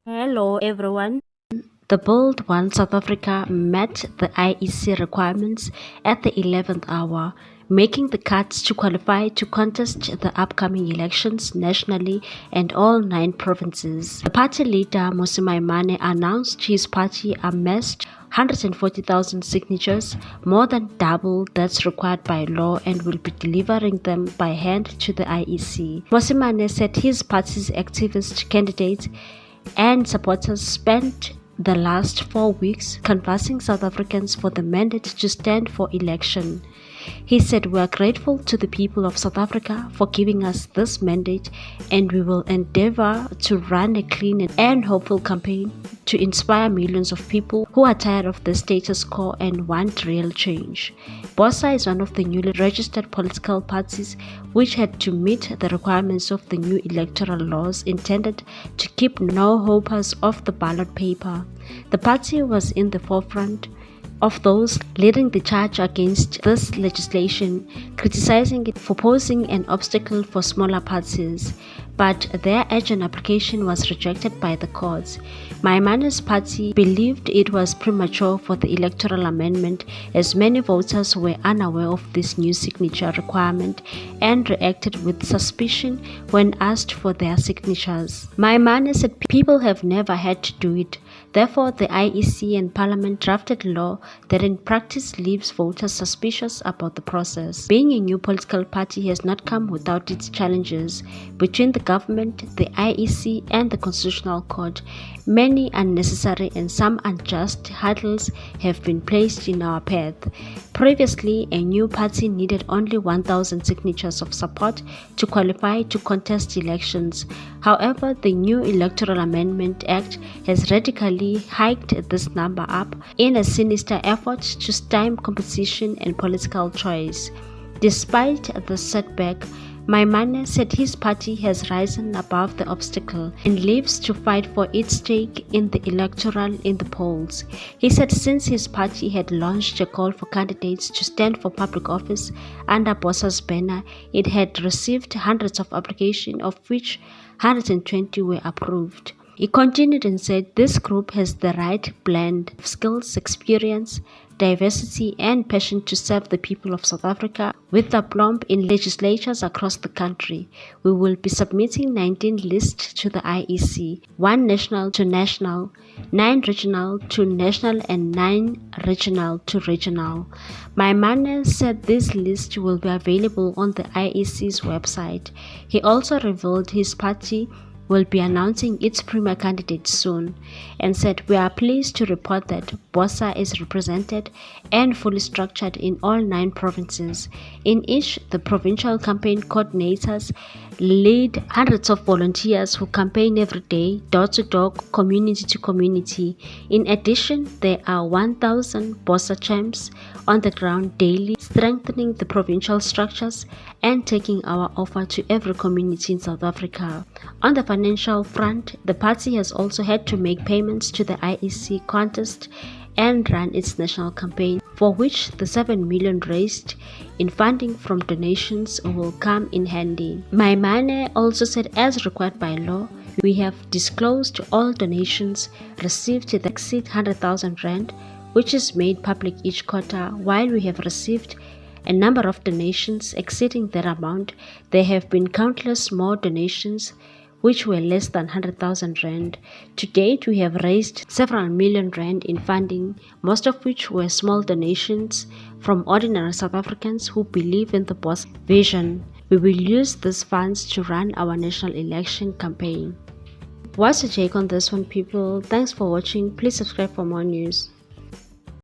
Hello everyone. The bold one South Africa met the IEC requirements at the 11th hour, making the cuts to qualify to contest the upcoming elections nationally and all 9 provinces. The party leader Mussi Maimane announced his party amassed 140,000 signatures, more than double that's required by law, and will be delivering them by hand to the IEC. Mussi Maimane said his party's activist candidates and supporters spent the last 4 weeks canvassing South Africans for the mandate to stand for election. He said, "We are grateful to the people of South Africa for giving us this mandate, and we will endeavor to run a clean and hopeful campaign to inspire millions of people who are tired of the status quo and want real change." BOSA is one of the newly registered political parties which had to meet the requirements of the new electoral laws intended to keep no-hopers off the ballot paper. The party was in the forefront of those leading the charge against this legislation, criticizing it for posing an obstacle for smaller parties, but their urgent application was rejected by the courts. Maimane's party believed it was premature for the electoral amendment, as many voters were unaware of this new signature requirement and reacted with suspicion when asked for their signatures. Maimane said people have never had to do it. Therefore, the IEC and Parliament drafted law that in practice leaves voters suspicious about the process. Being a new political party has not come without its challenges. Between the government, the IEC, and the Constitutional Court, many unnecessary and some unjust hurdles have been placed in our path. Previously, a new party needed only 1,000 signatures of support to qualify to contest elections. However, the new Electoral Amendment Act has radically hiked this number up in a sinister effort to stymie competition and political choice. Despite the setback, Maimane said his party has risen above the obstacle and lives to fight for its stake in the electoral in the polls. He said since his party had launched a call for candidates to stand for public office under BOSA's banner, it had received hundreds of applications, of which 120 were approved. He continued and said this group has the right blend of skills, experience, diversity, and passion to serve the people of South Africa with aplomb in legislatures across the country. We will be submitting 19 lists to the IEC, 1 national to national, 9 regional to national, and 9 regional to regional. Maimane said this list will be available on the IEC's website. He also revealed his party will be announcing its premier candidate soon, and said, "We are pleased to report that BOSA is represented and fully structured in all 9 provinces. In each, the provincial campaign coordinators lead hundreds of volunteers who campaign every day, door to door, community to community. In addition, there are 1,000 BOSA champs on the ground daily, strengthening the provincial structures and taking our offer to every community in South Africa." On the financial front, the party has also had to make payments to the IEC contest and run its national campaign, for which the 7 million raised in funding from donations will come in handy. Maimane also said, as required by law, we have disclosed all donations received that exceed 100,000 rand, which is made public each quarter. While we have received a number of donations exceeding that amount, there have been countless more donations which were less than 100,000 rand. To date, we have raised several million rand in funding, most of which were small donations from ordinary South Africans who believe in the BOSA vision. We will use these funds to run our national election campaign. What's your take on this one, people? Thanks for watching. Please subscribe for more news.